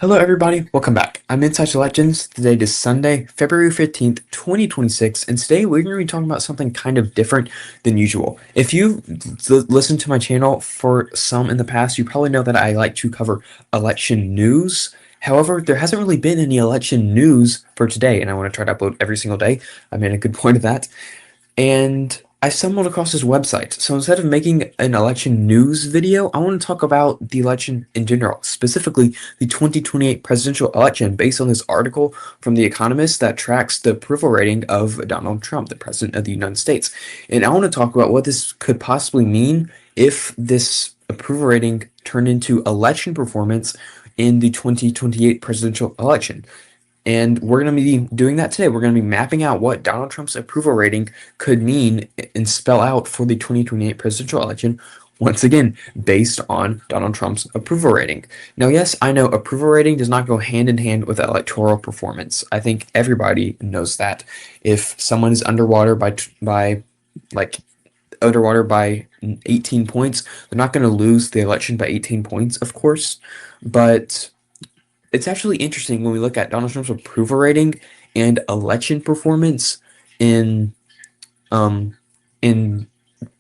Hello everybody, welcome back. I'm Inside Legends. Today is Sunday, February 15th, 2026, and today we're going to be talking about something kind of different than usual. If you've listened to my channel for some in the past, you probably know that I like to cover election news. However, there hasn't really been any election news for today, and I want to try to upload every single day. I made a good point of that. And I stumbled across this website. So instead of making an election news video, I want to talk about the election in general, specifically the 2028 presidential election, based on this article from The Economist that tracks the approval rating of Donald Trump, the president of the United States. And I want to talk about what this could possibly mean if this approval rating turned into election performance in the 2028 presidential election. And we're going to be doing that today. We're going to be mapping out what Donald Trump's approval rating could mean and spell out for the 2028 presidential election, once again, based on Donald Trump's approval rating. Now, yes, I know approval rating does not go hand in hand with electoral performance. I think everybody knows that. If someone is underwater by like underwater by 18 points, they're not going to lose the election by 18 points, of course, but it's actually interesting when we look at Donald Trump's approval rating and election performance in um in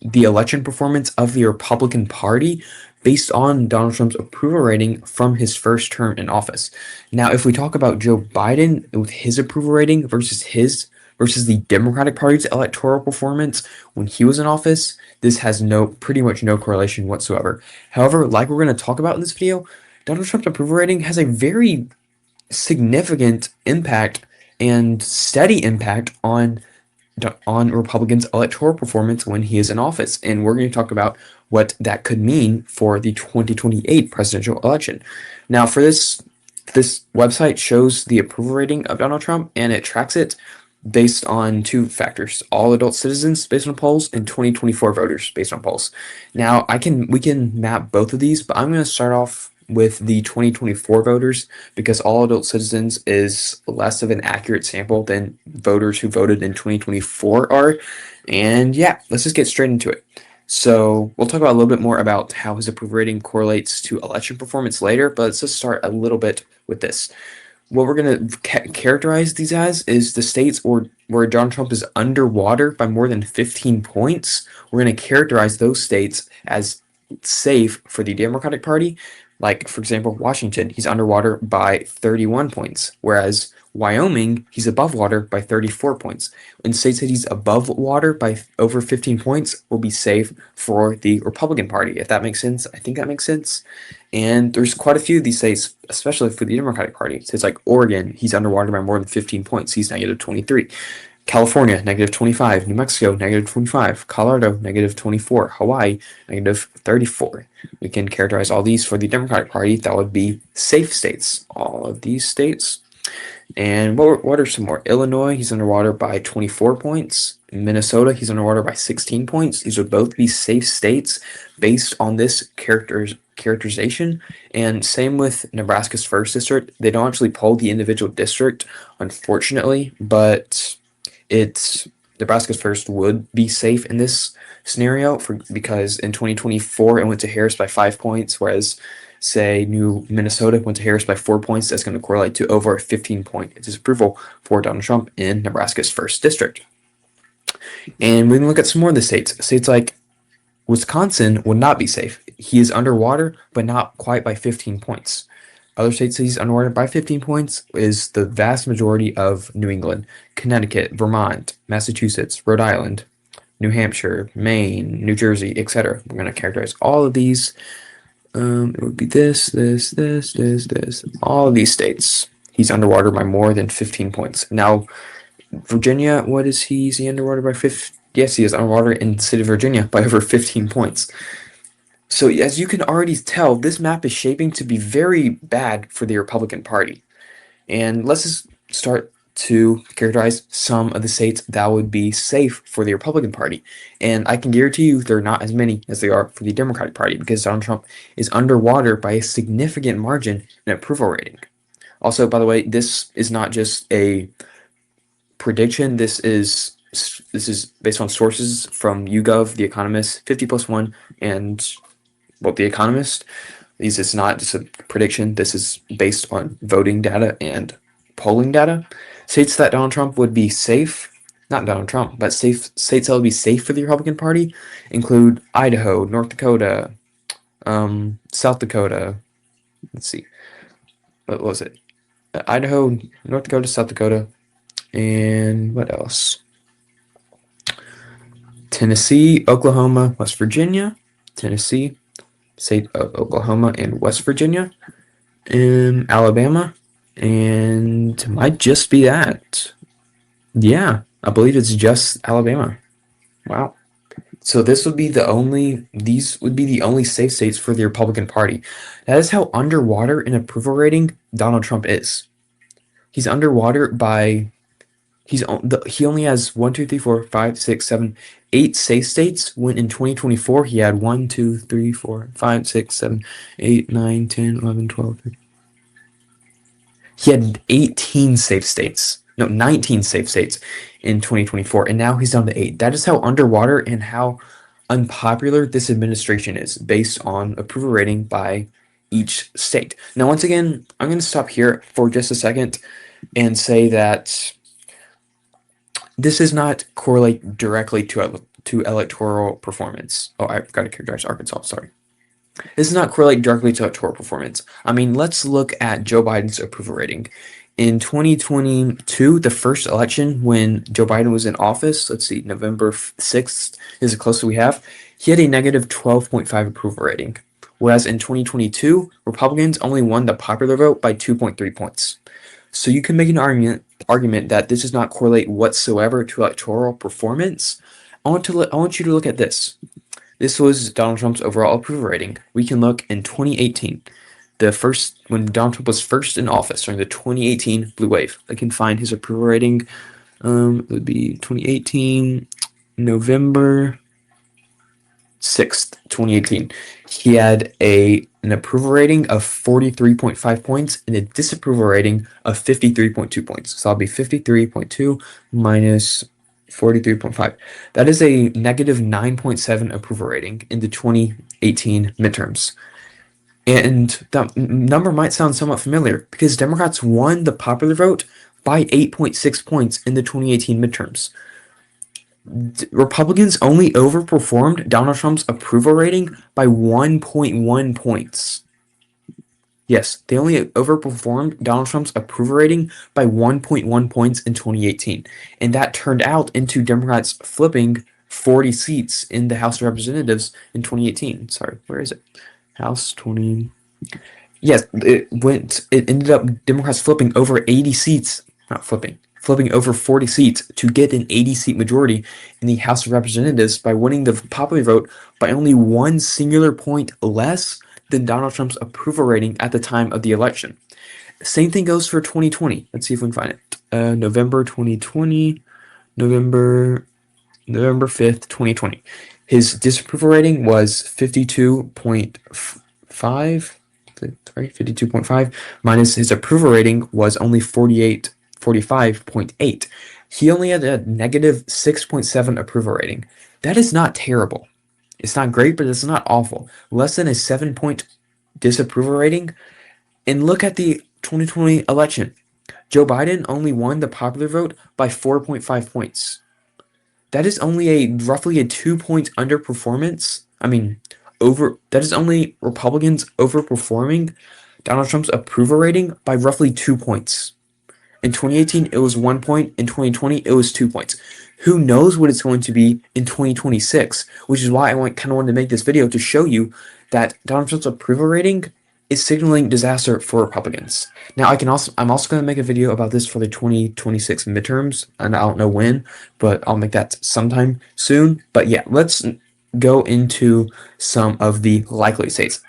the election performance of the Republican Party based on Donald Trump's approval rating from his first term in office. Now, if we talk about Joe Biden with his approval rating versus the Democratic Party's electoral performance when he was in office, this has pretty much no correlation whatsoever. However, like we're going to talk about in this video, Donald Trump's approval rating has a very significant impact and steady impact on Republicans' electoral performance when he is in office. And we're going to talk about what that could mean for the 2028 presidential election. Now, for this website shows the approval rating of Donald Trump, and it tracks it based on two factors: all adult citizens based on polls and 2024 voters based on polls. Now, we can map both of these, but I'm going to start off with the 2024 voters because all adult citizens is less of an accurate sample than voters who voted in 2024 are. And yeah, let's just get straight into it. So we'll talk about a little bit more about how his approval rating correlates to election performance later, but let's just start a little bit with this. What we're going to characterize these as is the states where Donald Trump is underwater by more than 15 points. We're going to characterize those states as safe for the Democratic Party. Like, for example, Washington, he's underwater by 31 points, whereas Wyoming, he's above water by 34 points. In states that he's above water by over 15 points will be safe for the Republican Party, if that makes sense. I think that makes sense. And there's quite a few of these states, especially for the Democratic Party. States like Oregon, he's underwater by more than 15 points. He's negative 23. California, negative 25. New Mexico, negative 25. Colorado, negative 24. Hawaii, negative 34. We can characterize all these for the Democratic Party. That would be safe states. All of these states. And what are some more? Illinois, he's underwater by 24 points. Minnesota, he's underwater by 16 points. These would both be safe states based on this characterization. And same with Nebraska's first district. They don't actually poll the individual district, unfortunately, but Nebraska's first would be safe in this scenario because in 2024 it went to Harris by 5 points, whereas say New Minnesota went to Harris by 4 points. That's going to correlate to over a 15-point disapproval for Donald Trump in Nebraska's first district. And we can look at some more of the states. States like Wisconsin would not be safe. He is underwater, but not quite by 15 points. Other states that he's underwater by 15 points is the vast majority of New England, Connecticut, Vermont, Massachusetts, Rhode Island, New Hampshire, Maine, New Jersey, etc. We're going to characterize all of these. It would be this. All of these states, he's underwater by more than 15 points. Now, Virginia, what is he? Is he underwater by 15? Yes, he is underwater in the state of Virginia by over 15 points. So as you can already tell, this map is shaping to be very bad for the Republican Party. And let's just start to characterize some of the states that would be safe for the Republican Party. And I can guarantee you there are not as many as they are for the Democratic Party because Donald Trump is underwater by a significant margin in approval rating. Also, by the way, this is not just a prediction. This is based on sources from YouGov, The Economist, 50+1, and The Economist. This is not just a prediction. This is based on voting data and polling data. States that Donald Trump would be safe, not Donald Trump, but states that would be safe for the Republican Party include Idaho, North Dakota, South Dakota. Let's see, what was it? Idaho, North Dakota, South Dakota, and what else? Tennessee, Oklahoma, West Virginia, Tennessee, state of Oklahoma and West Virginia, and Alabama, and might just be that. Yeah, I believe it's just Alabama. Wow. So these would be the only safe states for the Republican Party. That is how underwater in approval rating Donald Trump is. He's underwater by he only has 1, 2, 3, 4, 5, 6, 7, 8 safe states. When in 2024 he had 1, 2, 3, 4, 5, 6, 7, 8, 9, 10, 11, 12, 13. He had 18 safe states. No, 19 safe states in 2024, and now he's down to 8. That is how underwater and how unpopular this administration is based on approval rating by each state. Now, once again, I'm going to stop here for just a second and say that this does not correlate directly to electoral performance. Oh, I've got to characterize Arkansas, sorry. This does not correlate directly to electoral performance. I mean, let's look at Joe Biden's approval rating. In 2022, the first election when Joe Biden was in office, let's see, November 6th is the closest we have, he had a negative 12.5 approval rating. Whereas in 2022, Republicans only won the popular vote by 2.3 points. So you can make an argument that this does not correlate whatsoever to electoral performance. I want you to look at this. This was Donald Trump's overall approval rating. We can look in 2018. When Donald Trump was first in office during the 2018 blue wave. I can find his approval rating. It would be 2018, November 6th, 2018. He had an approval rating of 43.5 points and a disapproval rating of 53.2 points. So that'll be 53.2 minus 43.5. That is a negative 9.7 approval rating in the 2018 midterms. And that number might sound somewhat familiar because Democrats won the popular vote by 8.6 points in the 2018 midterms. Republicans only overperformed Donald Trump's approval rating by 1.1 points. Yes, they only overperformed Donald Trump's approval rating by 1.1 points in 2018. And that turned out into Democrats flipping 40 seats in the House of Representatives in 2018. Sorry, where is it? House 20. Yes, it ended up Democrats flipping over 80 seats. Not flipping over 40 seats to get an 80-seat majority in the House of Representatives by winning the popular vote by only one singular point less than Donald Trump's approval rating at the time of the election. Same thing goes for 2020. Let's see if we can find it. November 2020, November 5th, 2020. His disapproval rating was 52.5, minus his approval rating was only 45.8. He only had a negative 6.7 approval rating. That is not terrible. It's not great, but it's not awful. Less than a 7-point disapproval rating. And look at the 2020 election. Joe Biden only won the popular vote by 4.5 points. That is only roughly a 2-point underperformance. That is only Republicans overperforming Donald Trump's approval rating by roughly 2 points. In 2018, it was 1 point. In 2020, it was 2 points. Who knows what it's going to be in 2026, which is why I kind of wanted to make this video to show you that Donald Trump's approval rating is signaling disaster for Republicans. Now, I'm also going to make a video about this for the 2026 midterms, and I don't know when, but I'll make that sometime soon. But yeah, let's go into some of the likely states.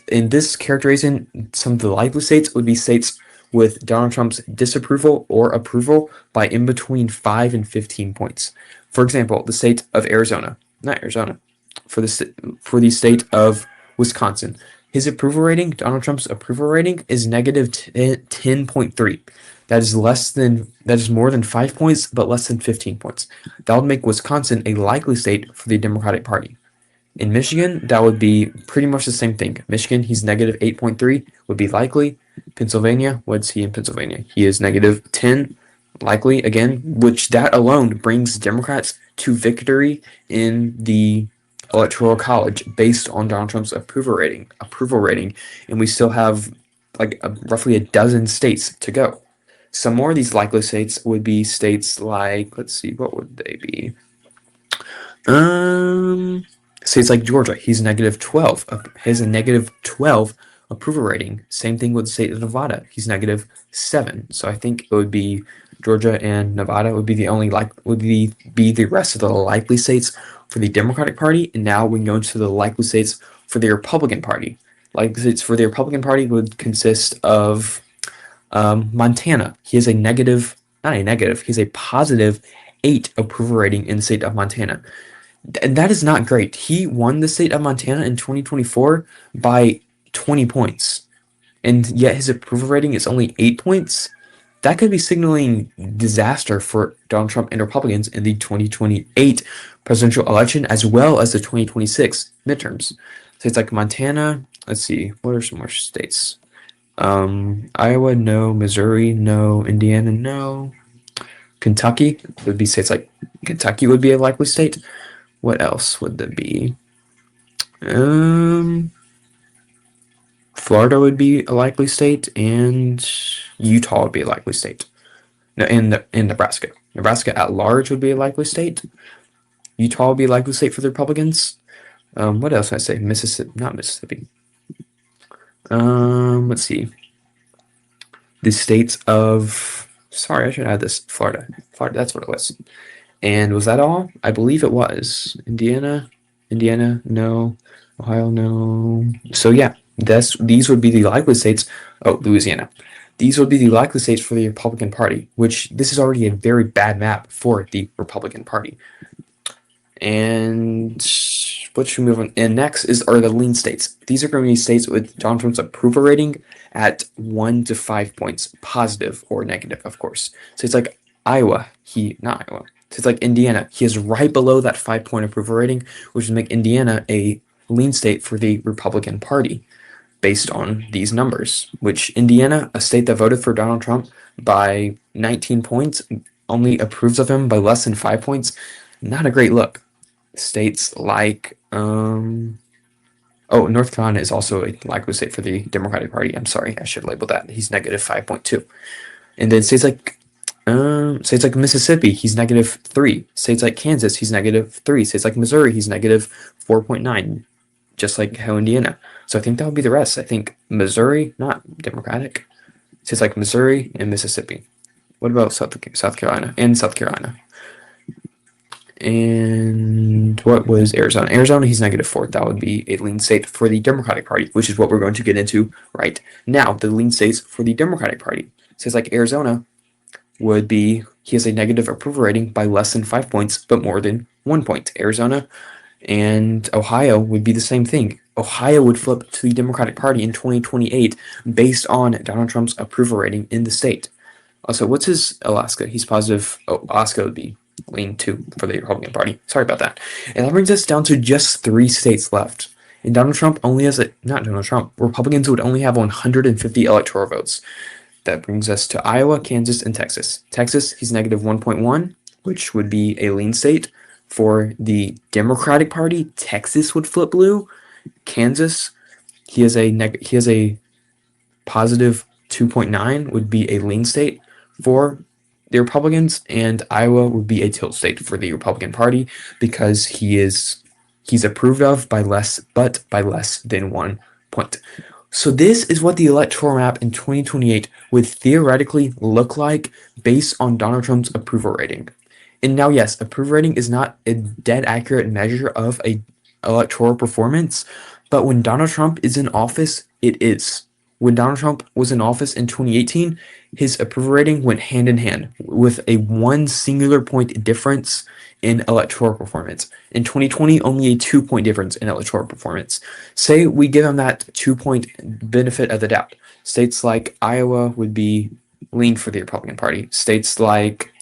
In this characterization, some of the likely states would be states with Donald Trump's disapproval or approval by in between 5 and 15 points. For example, the state of for the state of Wisconsin. His approval rating, Donald Trump's approval rating, is negative 10.3. That is more than 5 points, but less than 15 points. That would make Wisconsin a likely state for the Democratic Party. In Michigan, that would be pretty much the same thing. Michigan, he's negative 8.3, would be likely. Pennsylvania, what's he in Pennsylvania? He is negative 10, likely again, which that alone brings Democrats to victory in the Electoral College based on Donald Trump's approval rating, and we still have like roughly a dozen states to go. Some more of these likely states would be states like, let's see, what would they be? States like Georgia, he's negative 12. Has a negative 12 approval rating. Same thing with the state of Nevada. He's negative 7. So I think it would be Georgia and Nevada would be the only be the rest of the likely states for the Democratic Party. And now we can go into the likely states for the Republican Party. Likely states for the Republican Party would consist of Montana. He has a negative, not a negative, he has a positive 8 approval rating in the state of Montana. And that is not great. He won the state of Montana in 2024 by 20 points. And yet his approval rating is only 8 points. That could be signaling disaster for Donald Trump and Republicans in the 2028 presidential election, as well as the 2026 midterms. States like Montana, let's see, what are some more states? Iowa, no. Missouri, no. Indiana, no. Kentucky would be states like Kentucky would be a likely state. What else would there be? Florida would be a likely state, and Utah would be a likely state. No, in Nebraska. Nebraska at large would be a likely state. Utah would be a likely state for the Republicans. What else did I say? Mississippi, not Mississippi. Let's see. The states of, sorry, I should add this. Florida, that's what it was. And was that all? I believe it was. Indiana, no. Ohio, no. So yeah, these would be the likely states. Oh, Louisiana. These would be the likely states for the Republican Party, which this is already a very bad map for the Republican Party. And what should we move on? And next are the lean states. These are going to be states with Donald Trump's approval rating at 1 to 5 points, positive or negative, of course. So it's like Iowa, not Iowa. So it's like Indiana. He is right below that 5-point approval rating, which would make Indiana a lean state for the Republican Party based on these numbers, which Indiana, a state that voted for Donald Trump by 19 points, only approves of him by less than 5 points. Not a great look. States like, North Carolina is also a likely state for the Democratic Party. I'm sorry, I should label that. He's negative 5.2. And then states like Mississippi, he's negative 3. States like Kansas, he's negative 3. States like Missouri, he's negative 4.9, just like how Indiana. So I think that would be the rest. I think Missouri, not Democratic. States like Missouri and Mississippi. What about South Carolina and South Carolina? And what was Arizona? Arizona, he's negative 4. That would be a lean state for the Democratic Party, which is what we're going to get into right now. The lean states for the Democratic Party. States like Arizona would be, he has a negative approval rating by less than 5 points, but more than 1 point. Arizona and Ohio would be the same thing. Ohio would flip to the Democratic Party in 2028 based on Donald Trump's approval rating in the state. Also, what's his Alaska? He's positive. Oh, Alaska would be lean 2 for the Republican Party. Sorry about that. And that brings us down to just 3 states left. And Donald Trump only has Republicans would only have 150 electoral votes. That brings us to Iowa, Kansas, and Texas. Texas, he's negative 1.1, which would be a lean state. For the Democratic Party, Texas would flip blue. Kansas, he has a positive 2.9, would be a lean state for the Republicans, and Iowa would be a tilt state for the Republican Party because he's approved of by less than 1 point. So this is what the electoral map in 2028 would theoretically look like based on Donald Trump's approval rating. And now, yes, approval rating is not a dead accurate measure of a electoral performance, but when Donald Trump is in office, it is. When Donald Trump was in office in 2018, his approval rating went hand in hand with a 1 singular point difference in electoral performance. In 2020, only a 2-point difference in electoral performance. Say we give him that 2-point benefit of the doubt. States like Iowa would be lean for the Republican Party. States like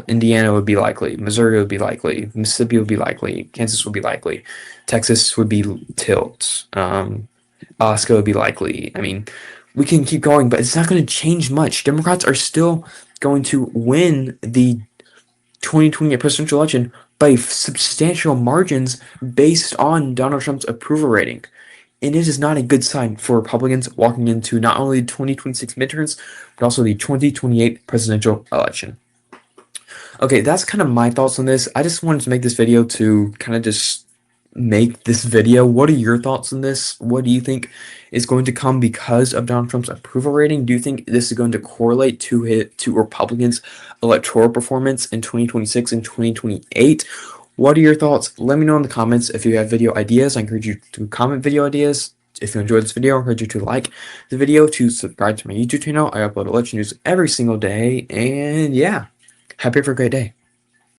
Indiana would be likely, Missouri would be likely, Mississippi would be likely, Kansas would be likely, Texas would be tilt, Alaska would be likely. I mean, we can keep going, but it's not going to change much. Democrats are still going to win the 2028 presidential election by substantial margins based on Donald Trump's approval rating. And it is not a good sign for Republicans walking into not only the 2026 midterms, but also the 2028 presidential election. Okay, that's kind of my thoughts on this. I just wanted to make this video to kind of just make this video. What are your thoughts on this? What do you think is going to come because of Donald Trump's approval rating? Do you think this is going to correlate to Republicans' electoral performance in 2026 and 2028? What are your thoughts? Let me know in the comments. If you have video ideas, I encourage you to comment video ideas. If you enjoyed this video, I encourage you to like the video, to subscribe to my YouTube channel. I upload election news every single day. And yeah, happy for a great day.